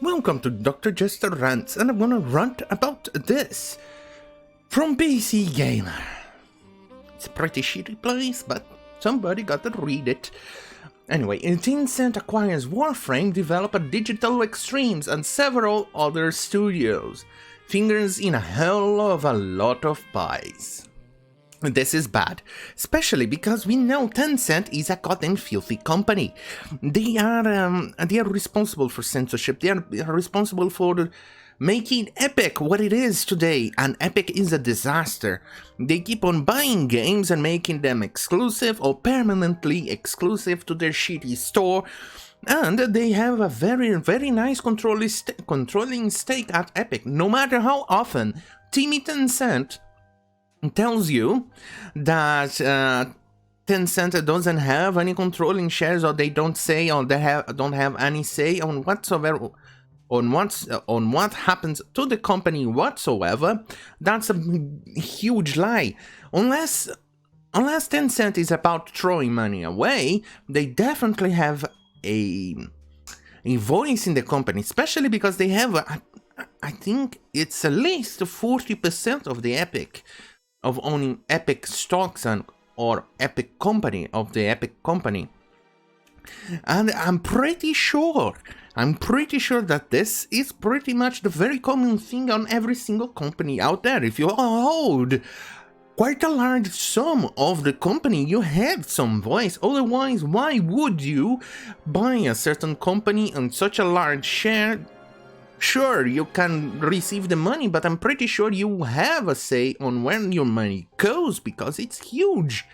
Welcome to Dr. Jester Rants, and I'm gonna rant about this from PC Gamer. It's a pretty shitty place, but somebody gotta read it. Anyway, Tencent acquires Warframe, developer Digital Extremes, and several other studios. Fingers in a hell of a lot of pies. This is bad, especially because we know Tencent is a goddamn filthy company. They are responsible for censorship. They are responsible for making Epic what it is today, and Epic is a disaster. They keep on buying games and making them exclusive or permanently exclusive to their shitty store, and they have a very, very nice controlling stake at Epic, no matter how often Timmy Tencent tells you that Tencent doesn't have any controlling shares, or they don't say, or they don't have any say on whatsoever, on what happens to the company whatsoever. That's a huge lie. Unless Tencent is about throwing money away, they definitely have a voice in the company, especially because they have I think it's at least 40% of the of owning Epic stocks or Epic company, of the Epic company. And I'm pretty sure that this is pretty much the very common thing on every single company out there. If you hold quite a large sum of the company, you have some voice. Otherwise, why would you buy a certain company on such a large share? Sure, you can receive the money, but I'm pretty sure you have a say on where your money goes, because it's huge.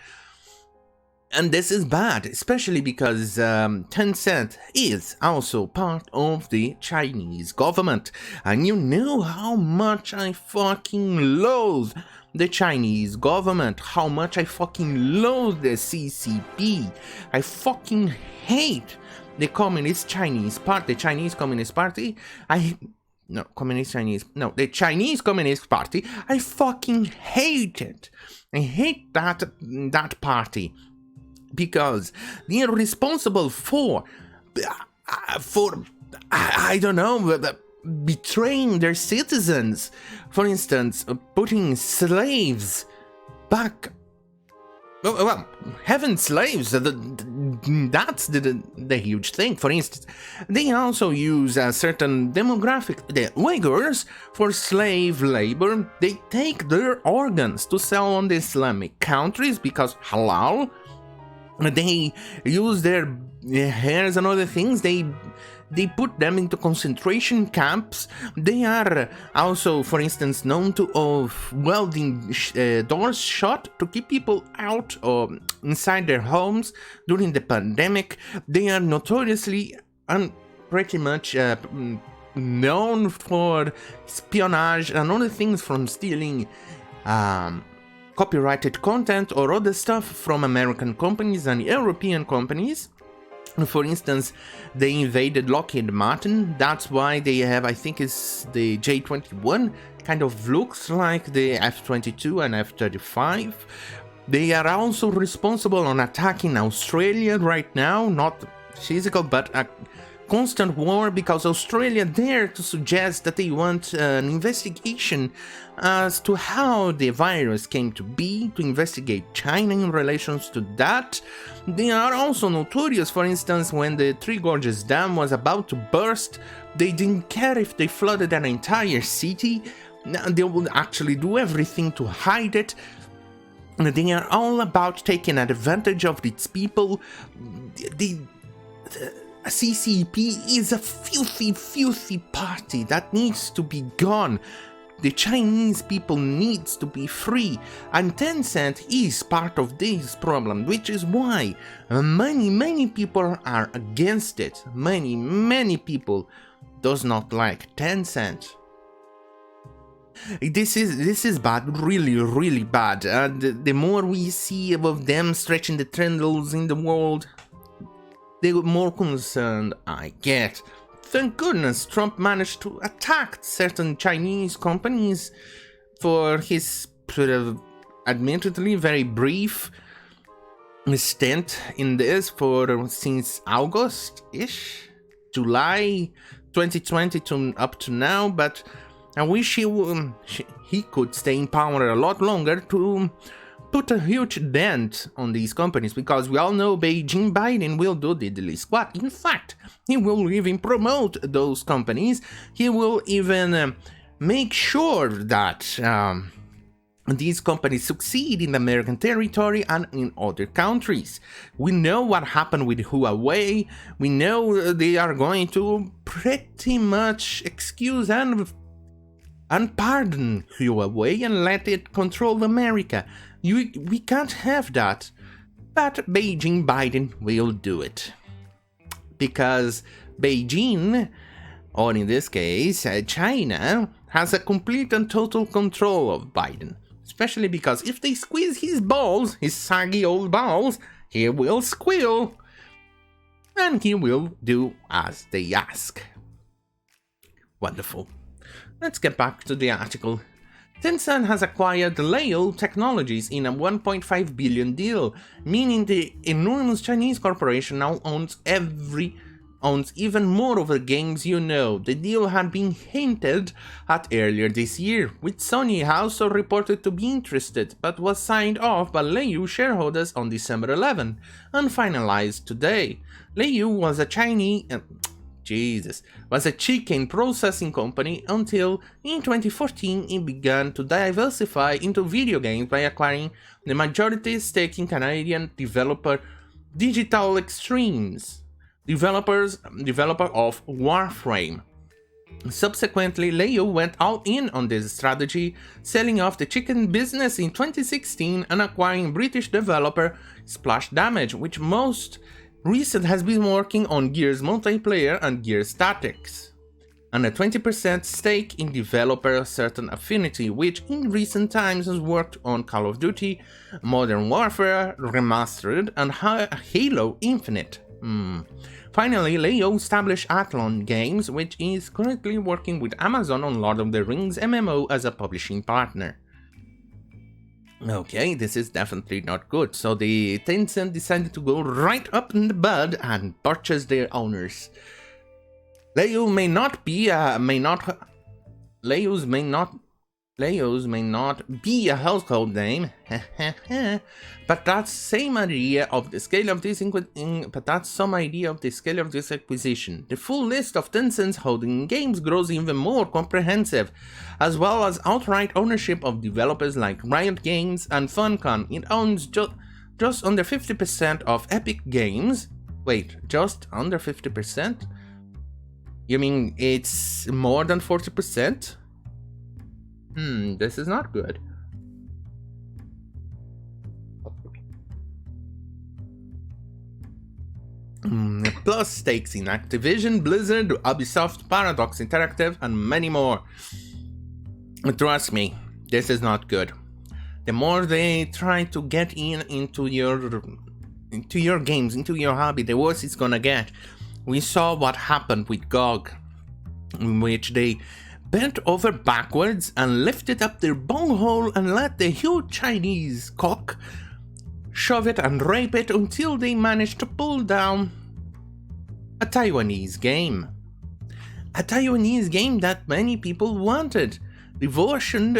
And this is bad, especially because Tencent is also part of the Chinese government. And you know how much I fucking loathe the Chinese government, how much I fucking loathe the CCP. I fucking hate the Chinese Communist Party. The Chinese Communist Party. I fucking hate it. I hate that party, because they are responsible for I don't know, betraying their citizens. For instance, putting slaves back. Well, having slaves, that's the huge thing. For instance, they also use a certain demographic, the Uyghurs, for slave labor. They take their organs to sell on the Islamic countries because halal. They use their hairs and other things. They put them into concentration camps. They are also, for instance, known to welding doors shut to keep people out or inside their homes during the pandemic. They are notoriously and pretty much known for espionage and other things, from stealing copyrighted content or other stuff from American companies and European companies. For instance, they invaded Lockheed Martin. That's why they have, I think it's the J-21, kind of looks like the F-22 and F-35. They are also responsible on attacking Australia right now, not physical, but a constant war, because Australia dared to suggest that they want an investigation as to how the virus came to be, to investigate China in relations to that. They are also notorious, for instance, when the Three Gorges Dam was about to burst, they didn't care if they flooded an entire city. They would actually do everything to hide it. They are all about taking advantage of its people. The CCP is a filthy, filthy party that needs to be gone. The Chinese people needs to be free, and Tencent is part of this problem, which is why many people are against it. Many people does not like Tencent. This is bad, really bad. The more we see of them stretching the tendrils in the world, the more concerned I get. Thank goodness Trump managed to attack certain Chinese companies for his sort of admittedly very brief stint in this, for since August-ish, July 2020 to up to now, but I wish he could stay in power a lot longer to put a huge dent on these companies, because we all know Beijing Biden will do the least squat. In fact, he will even promote those companies. He will even make sure that these companies succeed in American territory and in other countries. We know what happened with Huawei. We know they are going to pretty much excuse and pardon Huawei and let it control America. We can't have that. But Beijing Biden will do it. Because Beijing, or in this case, China, has a complete and total control of Biden. Especially because if they squeeze his balls, his saggy old balls, he will squeal. And he will do as they ask. Wonderful. Let's get back to the article. Tencent has acquired Leo Technologies in a 1.5 billion deal, meaning the enormous Chinese corporation now owns even more of the games you know. The deal had been hinted at earlier this year, with Sony also reported to be interested, but was signed off by Leo shareholders on December 11, and finalized today. Leo was a chicken processing company until in 2014 it began to diversify into video games by acquiring the majority stake in Canadian developer Digital Extremes, developer of Warframe. Subsequently, Leo went all in on this strategy, selling off the chicken business in 2016 and acquiring British developer Splash Damage, which most recent has been working on Gears multiplayer and Gears Tactics, and a 20% stake in developer Certain Affinity, which in recent times has worked on Call of Duty, Modern Warfare Remastered, and Halo Infinite. Finally, Leo established Athlon Games, which is currently working with Amazon on Lord of the Rings MMO as a publishing partner. Okay, this is definitely not good. So the Tencent decided to go right up in the bud and purchase their owners. Leos may not be a household name, but that's some idea of the scale of this acquisition. The full list of Tencent's holding games grows even more comprehensive, as well as outright ownership of developers like Riot Games and Funcom. It owns just under 50% of Epic Games. Wait, just under 50%? You mean it's more than 40%? This is not good. Plus stakes in Activision, Blizzard, Ubisoft, Paradox Interactive, and many more. Trust me, this is not good. The more they try to get into your games, into your hobby, the worse it's gonna get. We saw what happened with GOG, in which they bent over backwards and lifted up their bunghole and let the huge Chinese cock shove it and rape it until they managed to pull down a Taiwanese game. A Taiwanese game that many people wanted. Devotion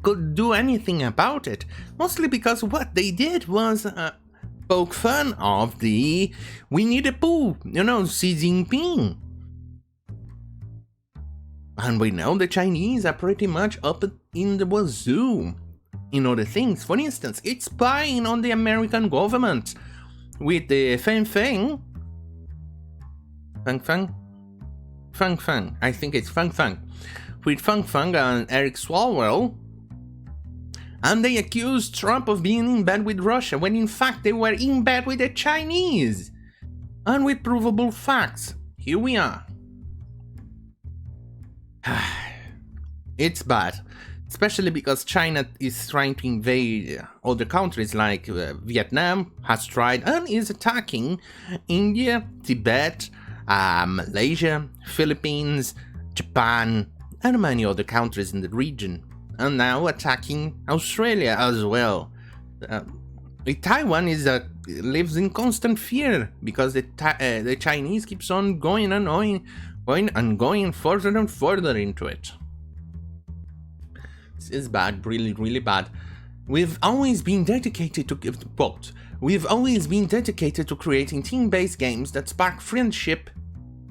couldn't do anything about it, mostly because what they did was poke fun of the Winnie the Pooh, Xi Jinping. And we know the Chinese are pretty much up in the wazoo in other things. For instance, it's spying on the American government with the Feng Feng. I think it's Feng Feng. With Feng Feng and Eric Swalwell. And they accused Trump of being in bed with Russia, when in fact they were in bed with the Chinese. And with provable facts, here we are. It's bad, especially because China is trying to invade other countries like Vietnam has tried and is attacking India, Tibet, Malaysia, Philippines, Japan, and many other countries in the region, and now attacking Australia as well. Taiwan is lives in constant fear because the Chinese keeps on going further and further into it. This is bad, really, really bad. We've always been dedicated to creating team-based games that spark friendship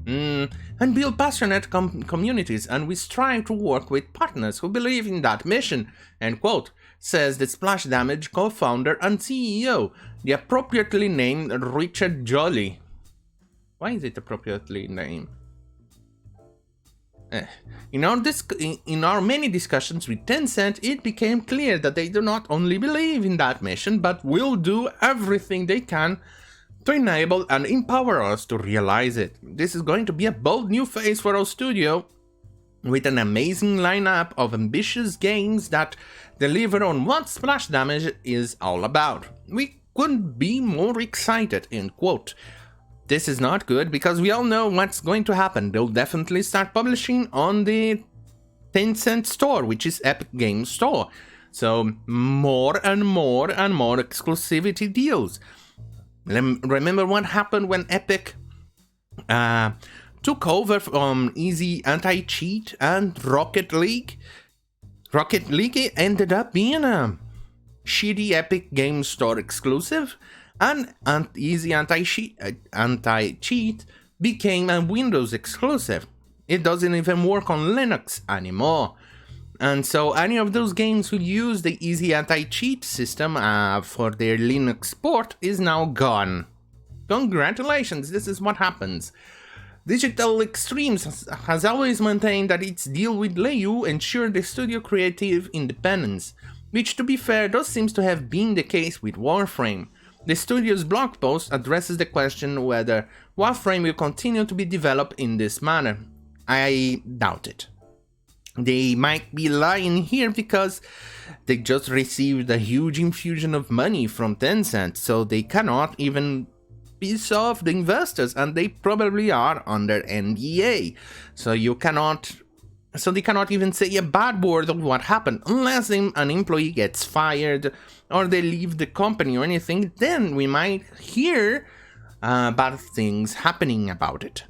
and build passionate communities, and we strive to work with partners who believe in that mission, end quote, says the Splash Damage co-founder and CEO, the appropriately named Richard Jolly. Why is it appropriately named? In our many discussions with Tencent, it became clear that they do not only believe in that mission, but will do everything they can to enable and empower us to realize it. This is going to be a bold new phase for our studio, with an amazing lineup of ambitious games that deliver on what Splash Damage is all about. We couldn't be more excited, end quote. This is not good because we all know what's going to happen. They'll definitely start publishing on the Tencent store, which is Epic Games Store. So more and more and more exclusivity deals. Remember what happened when Epic took over from Easy Anti-Cheat and Rocket League? Rocket League ended up being a shitty Epic Games Store exclusive, and Easy Anti-Cheat became a Windows exclusive. It doesn't even work on Linux anymore. And so any of those games who use the Easy Anti-Cheat system for their Linux port is now gone. Congratulations, this is what happens. Digital Extremes has always maintained that its deal with Leu ensured the studio creative independence, which, to be fair, does seem to have been the case with Warframe. The studio's blog post addresses the question whether Warframe will continue to be developed in this manner. I doubt it. They might be lying here because they just received a huge infusion of money from Tencent, so they cannot even piss off the investors, and they probably are under NDA. So they cannot even say a bad word of what happened unless an employee gets fired or they leave the company or anything. Then we might hear bad things happening about it.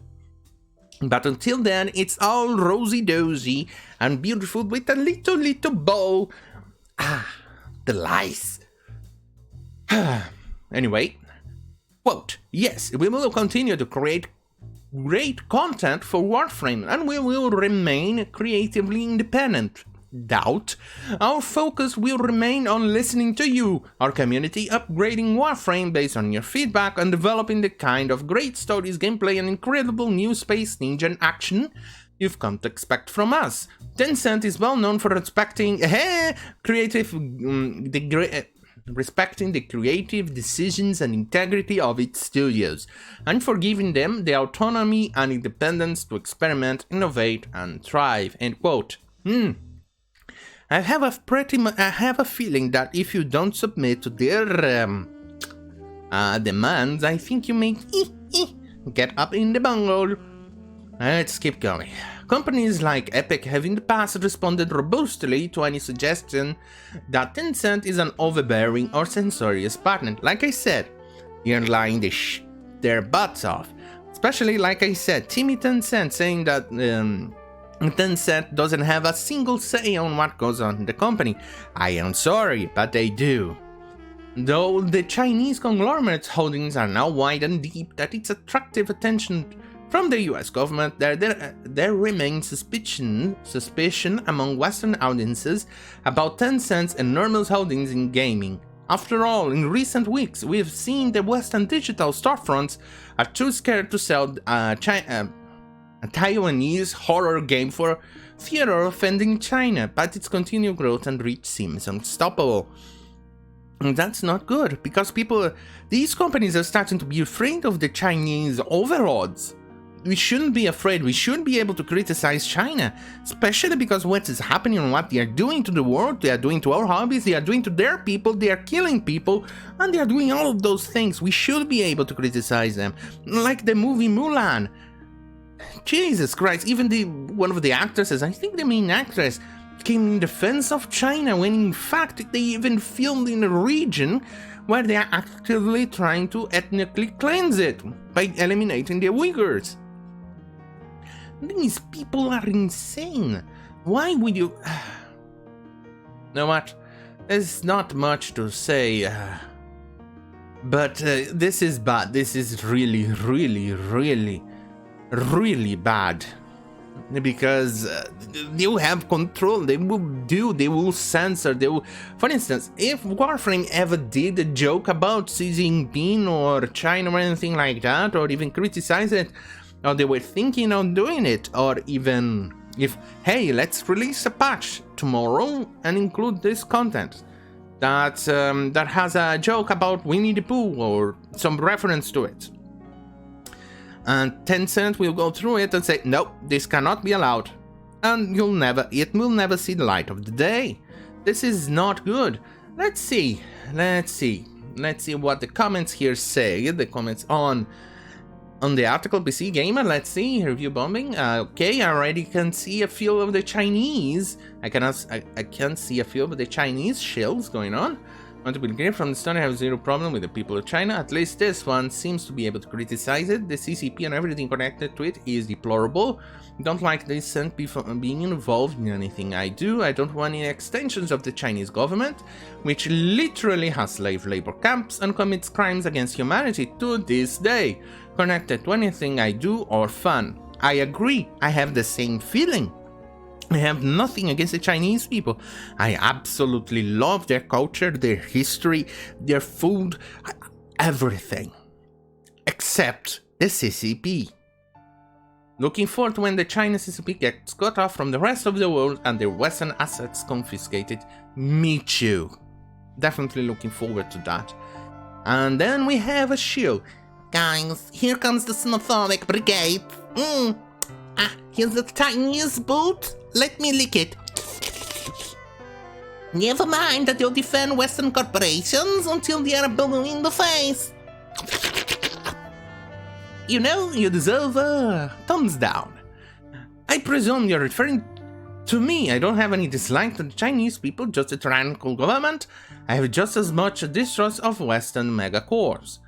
But until then, it's all rosy-dozy and beautiful with a little bow. The lies. Anyway, quote, yes, we will continue to create great content for Warframe, and we will remain creatively independent. Doubt. Our focus will remain on listening to you, our community, upgrading Warframe based on your feedback, and developing the kind of great stories, gameplay, and incredible new space ninja action you've come to expect from us. Tencent is well known for respecting the creative decisions and integrity of its studios, and for giving them the autonomy and independence to experiment, innovate, and thrive. End quote. I have a feeling that if you don't submit to their demands, I think you may get up in the bungle. Let's keep going. Companies like Epic have in the past responded robustly to any suggestion that Tencent is an overbearing or censorious partner. Like I said, they're lying their butts off. Especially, like I said, Timmy Tencent saying that Tencent doesn't have a single say on what goes on in the company. I am sorry, but they do. Though the Chinese conglomerate's holdings are now wide and deep that it's attractive attention from the US government, there remains suspicion among Western audiences about Tencent's enormous holdings in gaming. After all, in recent weeks, we have seen the Western digital storefronts are too scared to sell a Taiwanese horror game for fear of offending China, but its continued growth and reach seems unstoppable. And that's not good, because these companies are starting to be afraid of the Chinese overlords. We shouldn't be afraid, we should be able to criticize China, especially because what is happening and what they are doing to the world, they are doing to our hobbies, they are doing to their people, they are killing people, and they are doing all of those things. We should be able to criticize them, like the movie Mulan. Jesus Christ, even one of the actresses, I think the main actress, came in defense of China when in fact they even filmed in a region where they are actively trying to ethnically cleanse it by eliminating the Uyghurs. These people are insane. Why would you... know what? There's not much to say, but this is bad. This is really, really, really, really bad. Because they will have control, they will censor, For instance, if Warframe ever did a joke about Xi Jinping or China or anything like that, or even criticize it, or they were thinking of doing it, or even if, hey, let's release a patch tomorrow and include this content that has a joke about Winnie the Pooh or some reference to it. And Tencent will go through it and say, no, this cannot be allowed. And it will never see the light of the day. This is not good. Let's see what the comments here say. The comments on the article PC Gamer. Let's see, review bombing. Okay, I already can see a few of the Chinese. I can see a few of the Chinese shells going on. Want to be clear from the start, I have zero problem with the people of China. At least this one seems to be able to criticize it. The CCP and everything connected to it is deplorable. Don't like Tencent being involved in anything I do. I don't want any extensions of the Chinese government, which literally has slave labor camps and commits crimes against humanity to this day, connected to anything I do or fun. I agree. I have the same feeling. I have nothing against the Chinese people. I absolutely love their culture, their history, their food, everything. Except the CCP. Looking forward to when the China CCP gets cut off from the rest of the world and their Western assets confiscated. Me too. Definitely looking forward to that. And then we have a show. Guys, here comes the xenophobic brigade. Here's the Chinese boot. Let me lick it. Never mind that you'll defend Western corporations until they are blue in the face. You know, you deserve a thumbs down. I presume you're referring to me. I don't have any dislike to the Chinese people, just a tyrannical government. I have just as much distrust of Western megacorps.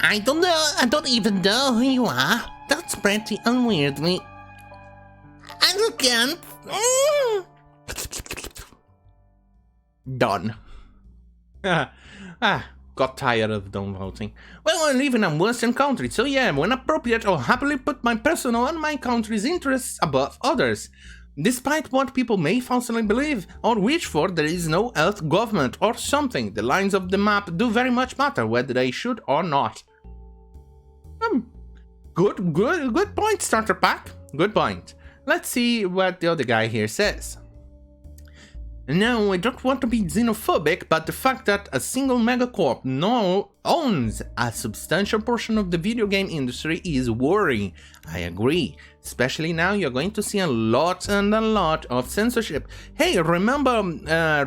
I don't know. I don't even know who you are. That's pretty unweird me. I can't. Done. Got tired of downvoting. Well, I live in a Western country, so yeah, when appropriate, I'll happily put my personal and my country's interests above others. Despite what people may falsely believe or wish for, there is no Earth government or something. The lines of the map do very much matter, whether they should or not. Good point, starter pack. Good point. Let's see what the other guy here says. No, I don't want to be xenophobic, but the fact that a single megacorp now owns a substantial portion of the video game industry is worrying. I agree. Especially now you're going to see a lot of censorship. Hey, remember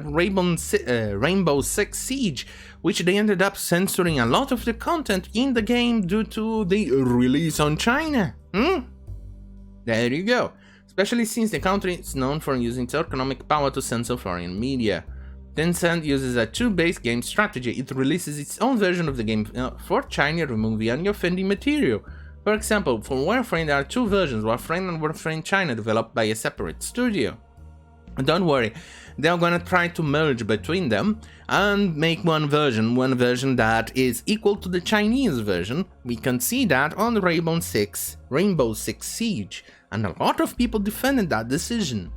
Rainbow Six Siege, which they ended up censoring a lot of the content in the game due to the release on China? There you go. Especially since the country is known for using its economic power to censor foreign media. Tencent uses a two-based game strategy. It releases its own version of the game for China, removing any offending material. For example, for Warframe there are two versions, Warframe and Warframe China, developed by a separate studio. Don't worry, they're gonna try to merge between them and make one version that is equal to the Chinese version. We can see that on Rainbow Six Siege, and a lot of people defended that decision.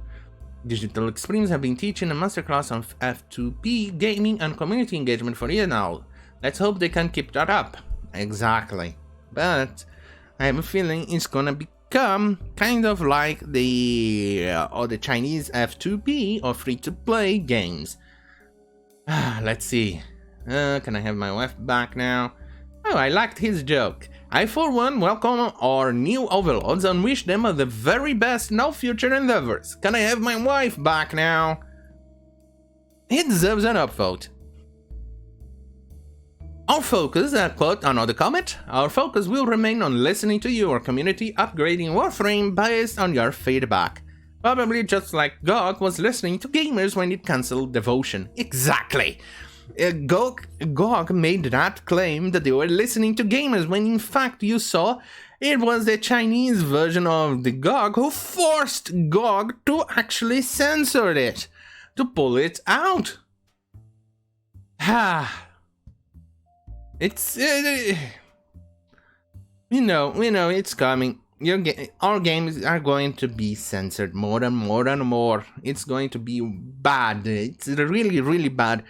Digital Extremes have been teaching a masterclass on F2P gaming and community engagement for years now. Let's hope they can keep that up. Exactly. But I have a feeling it's gonna become kind of like the Chinese F2P or free-to-play games. Let's see. Can I have my wife back now? Oh, I liked his joke. I, for one, welcome our new overlords and wish them the very best in all future endeavors. Can I have my wife back now? He deserves an upvote. Our focus, quote another comment, our focus will remain on listening to your community, upgrading Warframe based on your feedback. Probably just like GOG was listening to gamers when it cancelled Devotion. Exactly! GOG made that claim that they were listening to gamers when in fact you saw it was the Chinese version of the GOG who forced GOG to actually censor it, to pull it out. It's you know it's coming. Our games are going to be censored more and more and more. It's going to be bad. It's really, really bad.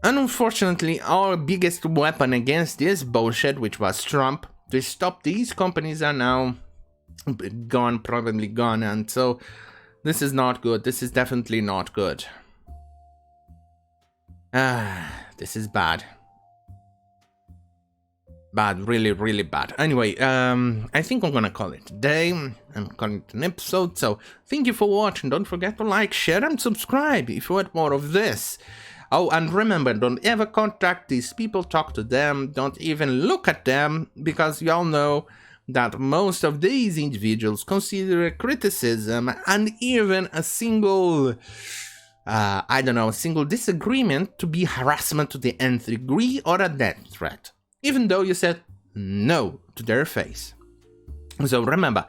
And unfortunately, our biggest weapon against this bullshit, which was Trump, to stop these companies, are now gone, probably gone. And so this is not good. This is definitely not good. This is bad. Bad, really, really bad. Anyway, I think I'm gonna call it a day. I'm calling it an episode, so thank you for watching. Don't forget to like, share, and subscribe if you want more of this. Oh, and remember, don't ever contact these people, talk to them, don't even look at them, because y'all know that most of these individuals consider criticism and even a single, a single disagreement to be harassment to the nth degree or a death threat, even though you said no to their face. So remember,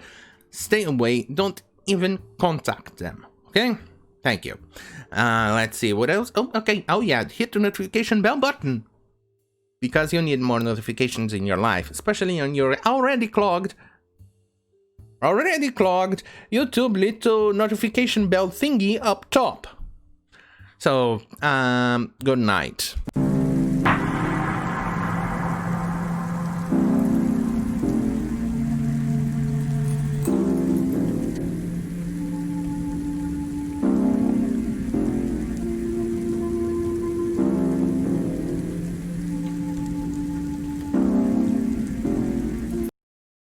stay away, don't even contact them, okay? Thank you. Let's see, what else? Oh, okay, oh yeah, hit the notification bell button, because you need more notifications in your life, especially on your already clogged YouTube little notification bell thingy up top. So, good night.